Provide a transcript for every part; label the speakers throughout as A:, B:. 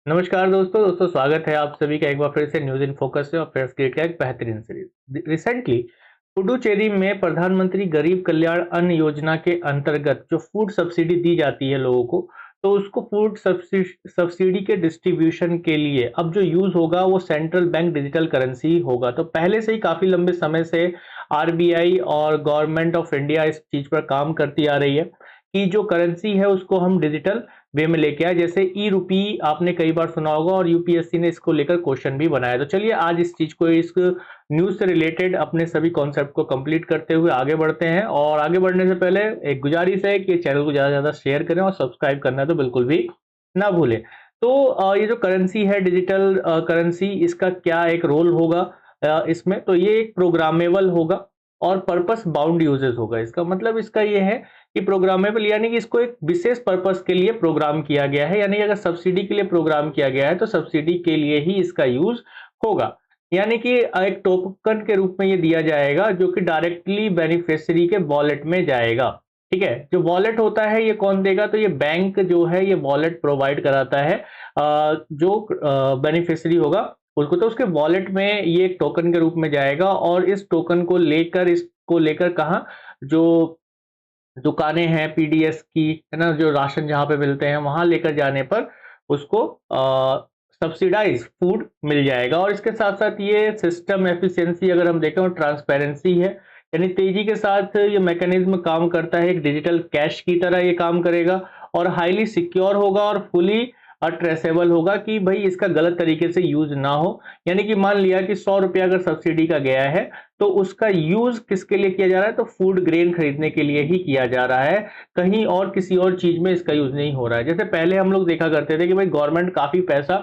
A: नमस्कार दोस्तों स्वागत है आप सभी का एक बार फिर से न्यूज़ इन फोकस से और प्रेस क्रिएट का एक बेहतरीन सीरीज। रिसेंटली पुडुचेरी में प्रधानमंत्री गरीब कल्याण अन्न योजना के अंतर्गत जो फूड सब्सिडी दी जाती है लोगों को, तो उसको फूड सब्सिडी के डिस्ट्रीब्यूशन के लिए अब जो यूज होगा वो सेंट्रल बैंक डिजिटल करेंसी होगा। तो पहले से ही काफी लंबे समय से आरबीआई और गवर्नमेंट ऑफ इंडिया इस चीज पर काम करती आ रही है कि जो करेंसी है उसको हम डिजिटल वे में लेके आए। जैसे ई रूपी आपने कई बार सुना होगा और यूपीएससी ने इसको लेकर क्वेश्चन भी बनाया। तो चलिए आज इस चीज को, इस न्यूज से रिलेटेड अपने सभी कॉन्सेप्ट को कंप्लीट करते हुए आगे बढ़ते हैं। और आगे बढ़ने से पहले एक गुजारिश है कि चैनल को ज्यादा से ज्यादा शेयर करें और सब्सक्राइब करना तो बिल्कुल भी ना भूलें। तो ये जो करेंसी है डिजिटल करेंसी, इसका क्या एक रोल होगा इसमें, तो ये एक प्रोग्रामेबल होगा और पर्पस बाउंड यूजेस होगा। इसका मतलब इसका ये है कि प्रोग्रामेबल यानी कि इसको एक विशेष पर्पस के लिए प्रोग्राम किया गया है। यानी अगर सब्सिडी के लिए प्रोग्राम किया गया है तो सब्सिडी के लिए ही इसका यूज होगा। यानी कि एक टोकन के रूप में ये दिया जाएगा जो कि डायरेक्टली बेनिफिशियरी के वॉलेट में जाएगा। ठीक है, जो वॉलेट होता है ये कौन देगा, तो ये बैंक जो है ये वॉलेट प्रोवाइड कराता है जो बेनिफिशियरी होगा उसको। तो उसके वॉलेट में ये एक टोकन के रूप में जाएगा और इस टोकन को लेकर कहाँ, जो दुकानें हैं पीडीएस की, है ना, जो राशन जहां पे मिलते हैं वहां लेकर जाने पर उसको सब्सिडाइज फूड मिल जाएगा। और इसके साथ साथ ये सिस्टम एफिशिएंसी अगर हम देखें और ट्रांसपेरेंसी है, यानी तेजी के साथ ये मैकेनिज्म काम करता है, एक डिजिटल कैश की तरह ये काम करेगा और हाईली सिक्योर होगा और फुली ट्रेसेबल होगा कि भाई इसका गलत तरीके से यूज ना हो। यानी कि मान लिया कि 100 रुपया अगर सब्सिडी का गया है तो उसका यूज किसके लिए किया जा रहा है, तो फूड ग्रेन खरीदने के लिए ही किया जा रहा है, कहीं और किसी और चीज में इसका यूज नहीं हो रहा है। जैसे पहले हम लोग देखा करते थे कि भाई गवर्नमेंट काफी पैसा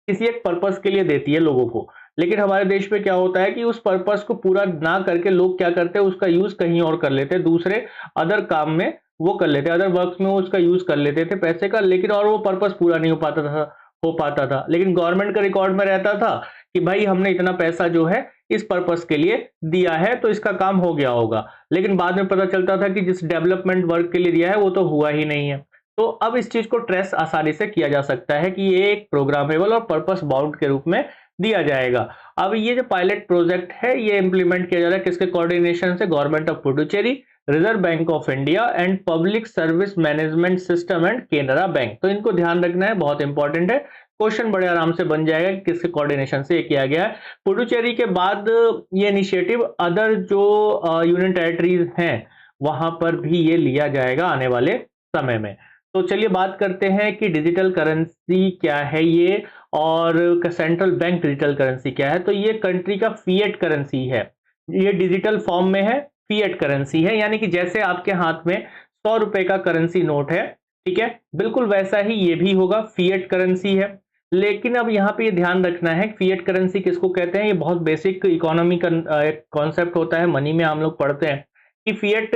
A: किसी एक पर्पस के लिए देती है लोगों को, लेकिन हमारे देश में क्या होता है कि उस पर्पस को पूरा ना करके लोग क्या करते हैं, उसका यूज कहीं और कर लेते हैं, दूसरे अदर काम में वो कर लेते हैं, अदर वर्क्स में वो उसका यूज कर लेते थे पैसे का, लेकिन और वो पर्पस पूरा नहीं हो पाता था। लेकिन गवर्नमेंट के रिकॉर्ड में रहता था कि भाई हमने इतना पैसा जो है इस पर्पस के लिए दिया है तो इसका काम हो गया होगा। लेकिन बाद में पता चलता था कि जिस डेवलपमेंट वर्क के लिए दिया है वो तो हुआ ही नहीं है। तो अब इस चीज को ट्रेस आसानी से किया जा सकता है कि ये एक प्रोग्रामेबल और पर्पस बाउंड के रूप में दिया जाएगा। अब ये जो पायलट प्रोजेक्ट है ये इंप्लीमेंट किया जा रहा है किसके कोऑर्डिनेशन से, government of Puducherry, reserve bank of India and public service management system and Canara bank. तो इनको ध्यान रखना है, बहुत इंपॉर्टेंट है। क्वेश्चन बड़े आराम से बन जाएगा कि किसके कोऑर्डिनेशन से ये किया गया है। पुडुचेरी के बाद ये इनिशिएटिव अदर जो यूनियन टेरिटरीज हैं वहां पर भी ये लिया जाएगा आने वाले समय में। तो चलिए बात करते हैं कि डिजिटल करेंसी क्या है ये और सेंट्रल बैंक डिजिटल करेंसी क्या है। तो ये कंट्री का फिएट करेंसी है, ये डिजिटल फॉर्म में है, फिएट करेंसी है। यानी कि जैसे आपके हाथ में 100 रुपए का करेंसी नोट है, ठीक है, बिल्कुल वैसा ही ये भी होगा, फिएट करेंसी है। लेकिन अब यहाँ पे ये ध्यान रखना है फिएट करेंसी किसको कहते हैं, ये बहुत बेसिक इकोनॉमी का एक कॉन्सेप्ट होता है, मनी में हम लोग पढ़ते हैं कि फिएट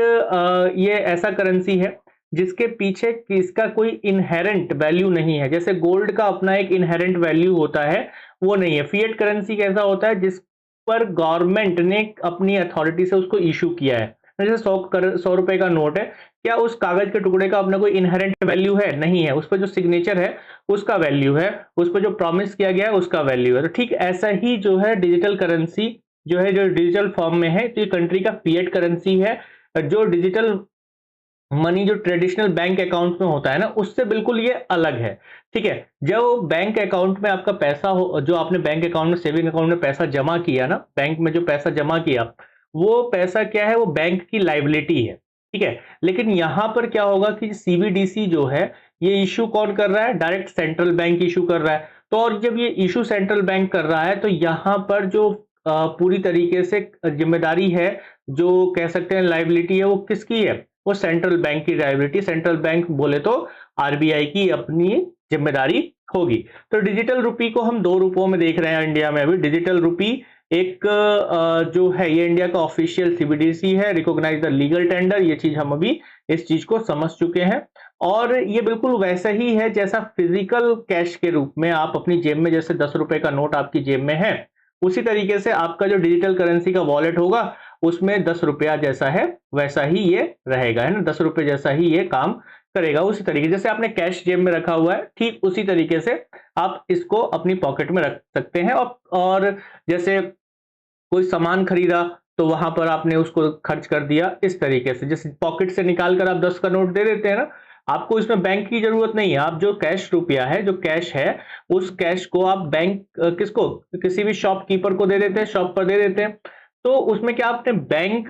A: ये ऐसा करेंसी है जिसके पीछे किसका कोई इनहेरेंट वैल्यू नहीं है। जैसे गोल्ड का अपना एक इनहेरेंट वैल्यू होता है, वो नहीं है। फिएट करेंसी कैसा होता है, जिस पर गवर्नमेंट ने अपनी अथॉरिटी से उसको इशू किया है। जैसे 100 रुपए का नोट है, क्या उस कागज के टुकड़े का अपना कोई इनहेरेंट वैल्यू है, नहीं है। उस पर जो सिग्नेचर है उसका वैल्यू है, उस पर जो प्रॉमिस किया गया है उसका वैल्यू है। तो ठीक ऐसा ही जो है डिजिटल करेंसी जो है, जो डिजिटल फॉर्म में है, तो ये कंट्री का फिएट करेंसी है। जो डिजिटल मनी जो ट्रेडिशनल बैंक अकाउंट में होता है ना, उससे बिल्कुल ये अलग है। ठीक है, जब बैंक अकाउंट में आपका पैसा हो, जो आपने बैंक अकाउंट में, सेविंग अकाउंट में पैसा जमा किया ना, बैंक में जो पैसा जमा किया, वो पैसा क्या है, वो बैंक की लाइबिलिटी है। ठीक है, लेकिन यहां पर क्या होगा कि सीबीडीसी जो है ये इशू कौन कर रहा है, डायरेक्ट सेंट्रल बैंक इशू कर रहा है। तो और जब ये इशू सेंट्रल बैंक कर रहा है तो यहां पर जो पूरी तरीके से जिम्मेदारी है, जो कह सकते हैं लाइबिलिटी है, वो किसकी है, वो सेंट्रल बैंक की लायबिलिटी। सेंट्रल बैंक बोले तो आरबीआई की अपनी जिम्मेदारी होगी। तो डिजिटल रुपी को हम दो रूपों में देख रहे हैं इंडिया में अभी। डिजिटल रुपी एक जो है ये इंडिया का ऑफिशियल सीबीडीसी है, रिकॉग्नाइज द लीगल टेंडर, ये चीज हम अभी इस चीज को समझ चुके हैं। और ये बिल्कुल वैसा ही है जैसा फिजिकल कैश के रूप में आप अपनी जेब में, जैसे 10 रुपए का नोट आपकी जेब में है, उसी तरीके से आपका जो डिजिटल करेंसी का वॉलेट होगा उसमें 10 रुपया जैसा है वैसा ही ये रहेगा, है ना, 10 रुपए जैसा ही ये काम करेगा उसी तरीके, जैसे आपने कैश जेब में रखा हुआ है ठीक उसी तरीके से आप इसको अपनी पॉकेट में रख सकते हैं। और जैसे कोई सामान खरीदा तो वहां पर आपने उसको खर्च कर दिया इस तरीके से, जैसे पॉकेट से निकाल कर आप 10 का नोट दे देते हैं ना, आपको इसमें बैंक की जरूरत नहीं है। आप जो कैश रुपया है, जो कैश है, उस कैश को आप बैंक किसको, किसी भी शॉपकीपर को दे देते हैं, शॉप पर दे देते हैं। तो उसमें क्या आपने बैंक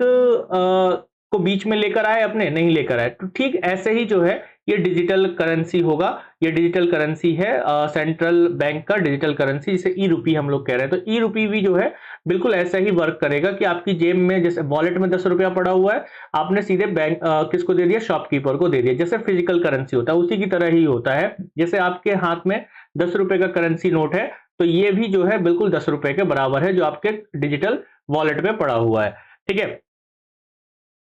A: को बीच में लेकर आए, अपने नहीं लेकर आए। तो ठीक ऐसे ही जो है ये डिजिटल करेंसी होगा। ये डिजिटल करेंसी है, सेंट्रल बैंक का डिजिटल करेंसी, जिसे ई रूपी हम लोग कह रहे हैं। तो ई रूपी भी जो है बिल्कुल ऐसा ही वर्क करेगा कि आपकी जेब में, जैसे वॉलेट में 10 रुपया पड़ा हुआ है, आपने सीधे बैंक किसको दे दिया, शॉपकीपर को दे दिया। जैसे फिजिकल करेंसी होता है उसी की तरह ही होता है। जैसे आपके हाथ में 10 रुपए का करेंसी नोट है, तो ये भी जो है बिल्कुल 10 रुपए के बराबर है, जो आपके डिजिटल वॉलेट में पड़ा हुआ है। ठीक है,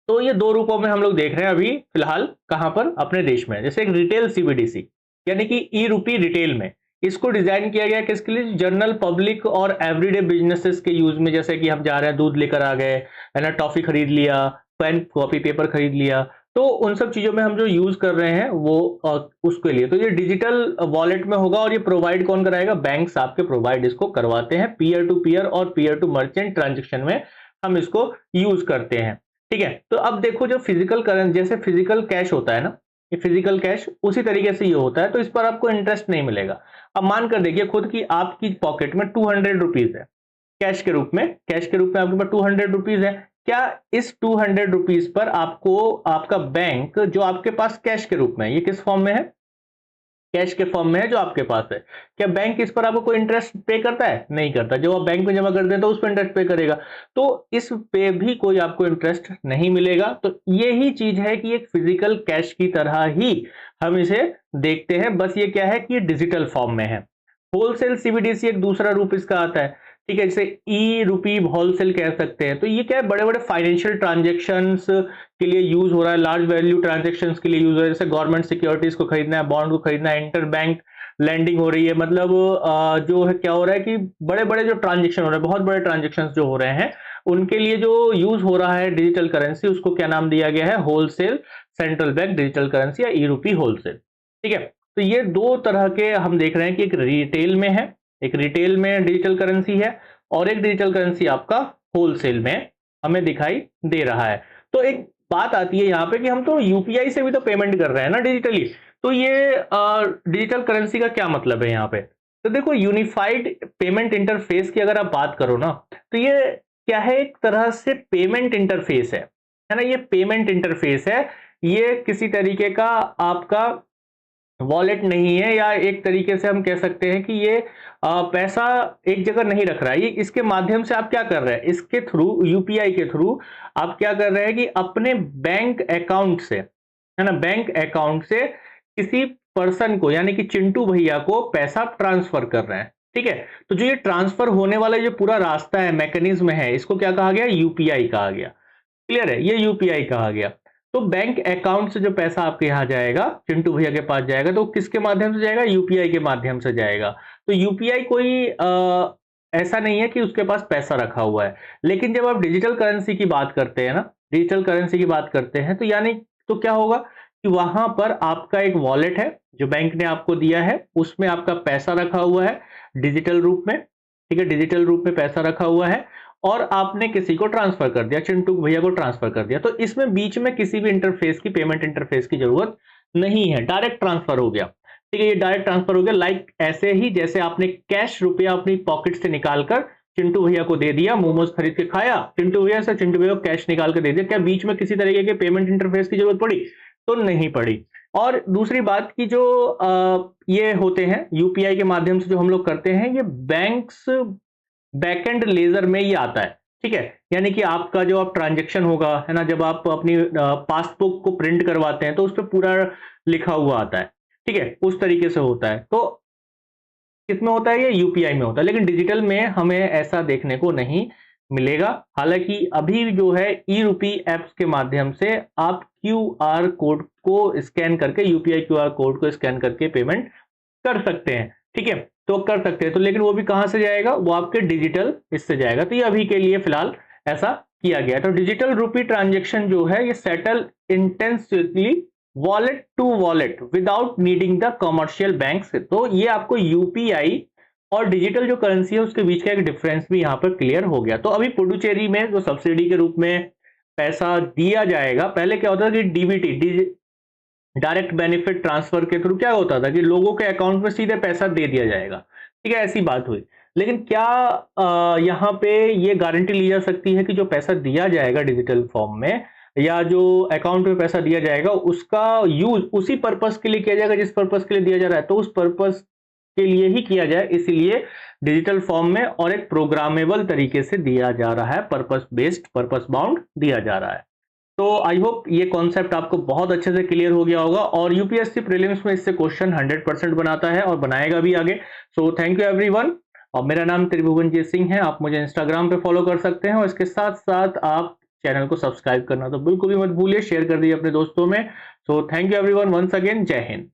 A: तो ये दो रूपों में हम लोग देख रहे हैं अभी फिलहाल, कहां पर, अपने देश में। जैसे एक रिटेल सीबीडीसी यानी कि ई रूपी रिटेल में, इसको डिजाइन किया गया किसके लिए, जनरल पब्लिक और एवरीडे बिजनेसेस के यूज में। जैसे कि हम जा रहे हैं, दूध लेकर आ गए, है ना, टॉफी खरीद लिया, पेन कॉपी पेपर खरीद लिया, तो उन सब चीजों में हम जो यूज कर रहे हैं वो उसके लिए। तो ये डिजिटल वॉलेट में होगा, और ये प्रोवाइड कौन कराएगा, बैंक्स आपके प्रोवाइड इसको करवाते हैं। पीयर टू पीयर और पीयर टू मर्चेंट ट्रांजेक्शन में हम इसको यूज करते हैं। ठीक है, तो अब देखो, जो फिजिकल करेंसी, जैसे फिजिकल कैश होता है ना, ये फिजिकल कैश उसी तरीके से ये होता है, तो इस पर आपको इंटरेस्ट नहीं मिलेगा। अब मान कर देखिए खुद की आपकी पॉकेट में 200 रुपीज है, कैश के रूप में, कैश के रूप में आपके पास 200 रुपीज है। क्या इस 200 रुपीज पर आपको आपका बैंक, जो आपके पास कैश के रूप में है, ये किस फॉर्म में है, कैश के फॉर्म में है जो आपके पास है, क्या बैंक इस पर आपको कोई इंटरेस्ट पे करता है, नहीं करता। जो आप बैंक में जमा करते हैं तो उस पर इंटरेस्ट पे करेगा, तो इस पे भी कोई आपको इंटरेस्ट नहीं मिलेगा। तो यही चीज है कि एक फिजिकल कैश की तरह ही हम इसे देखते हैं, बस ये क्या है कि ये डिजिटल फॉर्म में है। होलसेल सीबीडीसी एक दूसरा रूप इसका आता है। ठीक है, जैसे ई रूपी होलसेल कह सकते हैं। तो ये क्या है, बड़े बड़े फाइनेंशियल ट्रांजेक्शंस के लिए यूज हो रहा है, लार्ज वैल्यू ट्रांजेक्शंस के लिए यूज हो रहा है। जैसे गवर्नमेंट सिक्योरिटीज को खरीदना है, बॉन्ड को खरीदना है, इंटर बैंक लैंडिंग हो रही है, मतलब जो है क्या हो रहा है कि बड़े बड़े जो ट्रांजेक्शन हो रहे हैं, बहुत बड़े ट्रांजेक्शन जो हो रहे हैं, उनके लिए जो यूज हो रहा है डिजिटल करेंसी, उसको क्या नाम दिया गया है, wholesale central bank digital currency या ई रूपी होलसेल। ठीक है, तो ये दो तरह के हम देख रहे हैं कि एक रिटेल में है, एक रिटेल में डिजिटल करेंसी है, और एक डिजिटल करेंसी आपका होलसेल में हमें दिखाई दे रहा है। तो एक बात आती है यहाँ पे कि हम तो यूपीआई से भी तो पेमेंट कर रहे हैं ना डिजिटली, तो ये डिजिटल करेंसी का क्या मतलब है यहाँ पे। तो देखो, यूनिफाइड पेमेंट इंटरफेस की अगर आप बात करो ना, तो ये क्या है, एक तरह से पेमेंट इंटरफेस है ना, ये पेमेंट इंटरफेस है। ये किसी तरीके का आपका वॉलेट नहीं है, या एक तरीके से हम कह सकते हैं कि ये पैसा एक जगह नहीं रख रहा है। ये इसके माध्यम से आप क्या कर रहे हैं, इसके थ्रू, यूपीआई के थ्रू आप क्या कर रहे हैं कि अपने बैंक अकाउंट से, है ना, बैंक अकाउंट से किसी पर्सन को, यानी कि चिंटू भैया को पैसा ट्रांसफर कर रहे हैं। ठीक है, तो जो ये ट्रांसफर होने वाला जो पूरा रास्ता है, मैकेनिज्म है, इसको क्या कहा गया, यूपीआई कहा गया। क्लियर है, ये यूपीआई कहा गया। तो बैंक अकाउंट से जो पैसा आपके यहां जाएगा, चिंटू भैया के पास जाएगा, तो किसके माध्यम से जाएगा, यूपीआई के माध्यम से जाएगा। तो यूपीआई कोई ऐसा नहीं है कि उसके पास पैसा रखा हुआ है। लेकिन जब आप डिजिटल करेंसी की बात करते हैं ना, डिजिटल करेंसी की बात करते हैं, तो यानी तो क्या होगा कि वहां पर आपका एक वॉलेट है जो बैंक ने आपको दिया है, उसमें आपका पैसा रखा हुआ है डिजिटल रूप में। ठीक है, डिजिटल रूप में पैसा रखा हुआ है, और आपने किसी को ट्रांसफर कर दिया, चिंटू भैया को ट्रांसफर कर दिया। तो इसमें बीच में किसी भी इंटरफेस की, पेमेंट इंटरफेस की जरूरत नहीं है, डायरेक्ट ट्रांसफर हो गया। ठीक है, ये डायरेक्ट ट्रांसफर हो गया, लाइक ऐसे ही जैसे आपने कैश रुपया अपनी पॉकेट से निकालकर चिंटू भैया को दे दिया, मोमोज खरीद के खाया चिंटू भैया से, चिंटू भैया को कैश निकाल के दे दिया। क्या बीच में किसी तरीके के पेमेंट इंटरफेस की जरूरत पड़ी, तो नहीं पड़ी। और दूसरी बात की जो ये होते हैं यूपीआई के माध्यम से जो हम लोग करते हैं, ये बैंक्स बैकएंड लेजर में ये आता है। ठीक है, यानी कि आपका जो आप ट्रांजेक्शन होगा, है ना, जब आप अपनी पासबुक को प्रिंट करवाते हैं तो उस पर पूरा लिखा हुआ आता है। ठीक है, उस तरीके से होता है। तो किसमें होता है, ये यूपीआई में होता है। लेकिन डिजिटल में हमें ऐसा देखने को नहीं मिलेगा। हालांकि अभी जो है ई रूपी एप्स के माध्यम से आप क्यूआर कोड को स्कैन करके, यूपीआई क्यूआर कोड को स्कैन करके पेमेंट कर सकते हैं। ठीक है, तो कर सकते हैं, तो लेकिन वो भी कहां से जाएगा, वो आपके डिजिटल इससे जाएगा। तो ये अभी के लिए फिलहाल ऐसा किया गया। तो डिजिटल रूपी ट्रांजेक्शन जो है ये settle intensively wallet to wallet without needing the commercial banks. तो ये आपको यूपीआई और डिजिटल जो करेंसी है उसके बीच का एक डिफरेंस भी यहाँ पर क्लियर हो गया। तो अभी पुडुचेरी में जो सब्सिडी के रूप में पैसा दिया जाएगा, पहले क्या होता था कि डीबीटी, डायरेक्ट बेनिफिट ट्रांसफर के थ्रू क्या होता था कि लोगों के अकाउंट में सीधे पैसा दे दिया जाएगा, ठीक है, ऐसी बात हुई। लेकिन क्या यहाँ पे ये गारंटी ली जा सकती है कि जो पैसा दिया जाएगा डिजिटल फॉर्म में या जो अकाउंट में पैसा दिया जाएगा उसका यूज उसी पर्पस के लिए किया जाएगा जिस पर्पस के लिए दिया जा रहा है, तो उस पर्पस के लिए ही किया जाए, इसीलिए डिजिटल फॉर्म में और एक प्रोग्रामेबल तरीके से दिया जा रहा है, पर्पस बेस्ड, पर्पस बाउंड दिया जा रहा है। तो आई होप ये कॉन्सेप्ट आपको बहुत अच्छे से क्लियर हो गया होगा और यूपीएससी प्रीलिम्स में इससे क्वेश्चन 100% बनाता है और बनाएगा भी आगे। सो थैंक यू एवरीवन। और मेरा नाम त्रिभुवनजीत सिंह है, आप मुझे इंस्टाग्राम पे फॉलो कर सकते हैं और इसके साथ साथ आप चैनल को सब्सक्राइब करना तो बिल्कुल भी मत भूलिए, शेयर कर दीजिए अपने दोस्तों में। So thank you everyone once again, जय हिंद।